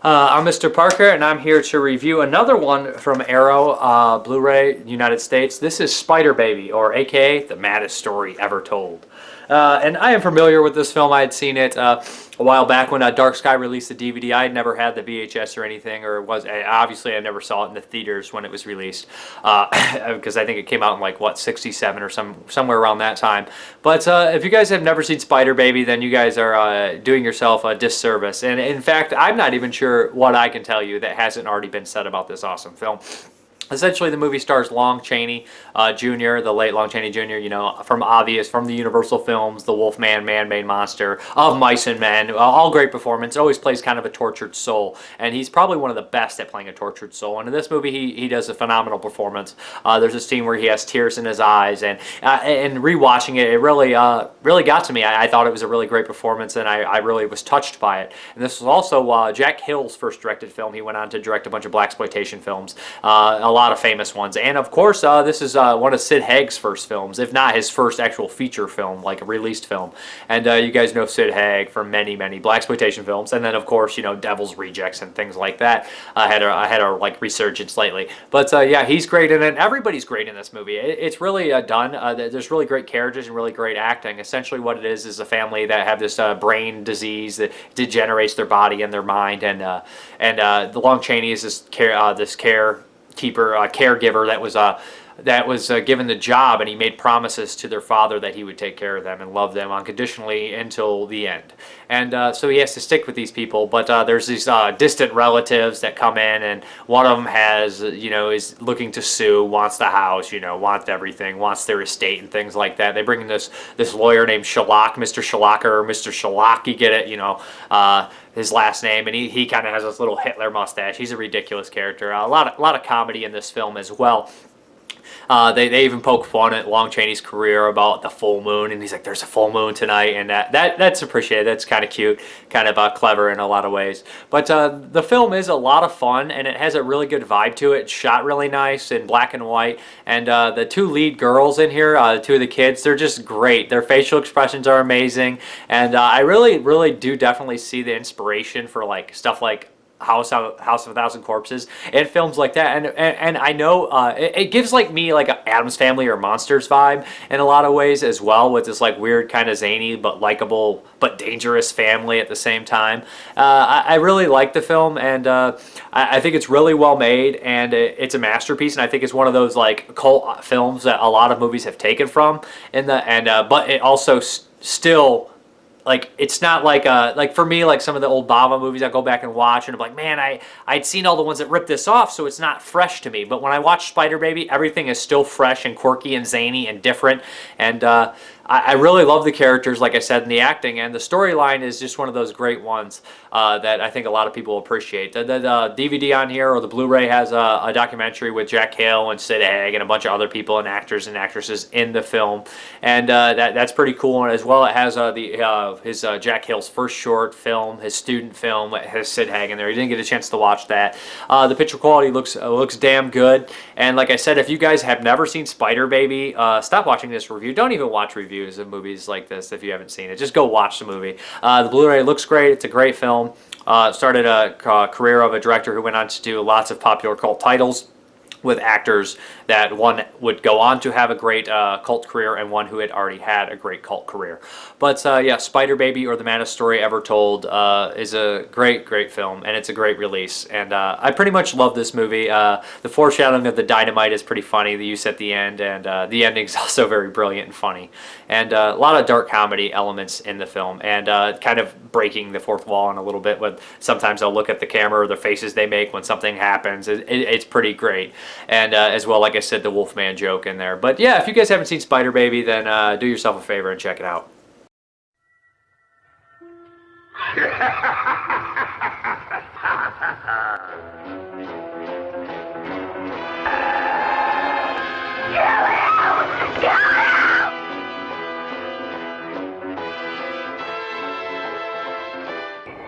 I'm Mr. Parker, and I'm here to review another one from Arrow, Blu-ray, United States. This is Spider Baby, or AKA the maddest story ever told. And I am familiar with this film. I had seen it a while back when Dark Sky released the DVD. I had never had the VHS or anything, or was obviously I never saw it in the theaters when it was released, because I think it came out in like what, '67 or somewhere around that time. But if you guys have never seen Spider Baby, then you guys are doing yourself a disservice. And in fact, I'm not even sure what I can tell you that hasn't already been said about this awesome film. Essentially, the movie stars Lon Chaney Jr., the late Lon Chaney Jr., you know, from the Universal films, The Wolfman, Man-Made Monster, Of Mice and Men, all great performance. Always plays kind of a tortured soul, and he's probably one of the best at playing a tortured soul. And in this movie, he does a phenomenal performance. There's a scene where he has tears in his eyes, and rewatching it, it really got to me. I thought it was a really great performance, and I really was touched by it. And this was also Jack Hill's first directed film. He went on to direct a bunch of blaxploitation films, a lot of famous ones, and of course this is one of Sid Haig's first films, if not his first actual feature film, like a released film. And you guys know Sid Haig from many blaxploitation films, and then of course, you know, Devil's Rejects and things like that. I had a like resurgence lately, but yeah, he's great in it. Everybody's great in this movie. It's really done. There's really great characters and really great acting. Essentially what it is a family that have this brain disease that degenerates their body and their mind, and the Lon Chaney is this caregiver that was given the job, and he made promises to their father that he would take care of them and love them unconditionally until the end. And so he has to stick with these people, but there's these distant relatives that come in, and one of them has, you know, is looking to sue, wants the house, you know, wants everything, wants their estate and things like that. They bring in this lawyer named Shellac, Mr. Shellacker, or Mr. Shellac, you get it, you know, his last name, and he kind of has this little Hitler mustache. He's a ridiculous character. A lot of comedy in this film as well. They even poke fun at Lon Chaney's career about the full moon, and he's like, "There's a full moon tonight," and that's appreciated. That's kind of cute, kind of clever in a lot of ways. But the film is a lot of fun, and it has a really good vibe to it. It's shot really nice in black and white, and the two lead girls in here, two of the kids, they're just great. Their facial expressions are amazing, and I really do definitely see the inspiration for like stuff like House of a Thousand Corpses and films like that, and I know it gives like me like a Addams Family or Monsters vibe in a lot of ways as well, with this like weird kind of zany but likable but dangerous family at the same time. I really like the film, and I think it's really well made, and it's a masterpiece, and I think it's one of those like cult films that a lot of movies have taken from, but it also still, like, it's not like for me, like some of the old Bava movies I go back and watch, and I'm like, man, I'd seen all the ones that ripped this off, so it's not fresh to me. But when I watch Spider Baby, everything is still fresh and quirky and zany and different, and I really love the characters, like I said, and the acting, and the storyline is just one of those great ones that I think a lot of people appreciate. The DVD on here, or the Blu-ray, has a documentary with Jack Hill and Sid Haig and a bunch of other people and actors and actresses in the film, and that's pretty cool. And as well, it has his Jack Hill's first short film, his student film. It has Sid Haig in there. You didn't get a chance to watch that. The picture quality looks damn good, and like I said, if you guys have never seen Spider Baby, stop watching this review. Don't even watch reviews of movies like this if you haven't seen it. Just go watch the movie. The Blu-ray looks great. It's a great film. Started a career of a director who went on to do lots of popular cult titles with actors that one would go on to have a great cult career, and one who had already had a great cult career. But yeah, Spider Baby, or the maddest story ever told, is a great film, and it's a great release. And I pretty much love this movie. The foreshadowing of the dynamite is pretty funny, the use at the end, and the ending is also very brilliant and funny. And a lot of dark comedy elements in the film, and kind of breaking the fourth wall in a little bit, with sometimes I'll look at the camera or the faces they make when something happens. It's pretty great. And as well, like I said, the Wolfman joke in there. But yeah, if you guys haven't seen Spider Baby, then do yourself a favor and check it out.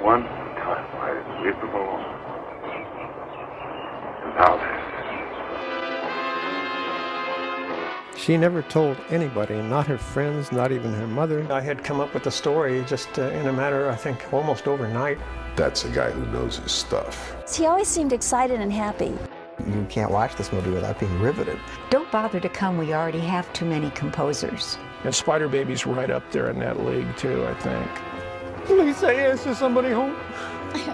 One time I lived alone, and now this. She never told anybody, not her friends, not even her mother. I had come up with the story just in a matter, I think, almost overnight. That's a guy who knows his stuff. He always seemed excited and happy. You can't watch this movie without being riveted. Don't bother to come. We already have too many composers. And Spider Baby's right up there in that league, too, I think. Please say yes to somebody home.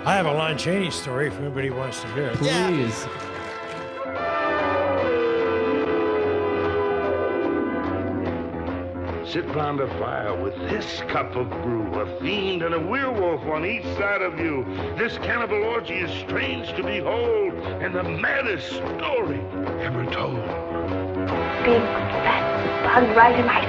I have a Lon Chaney story if anybody wants to hear it. Please. Sit round a fire with this cup of brew, a fiend and a werewolf on each side of you. This cannibal orgy is strange to behold, and the maddest story ever told. Big fat bug right in my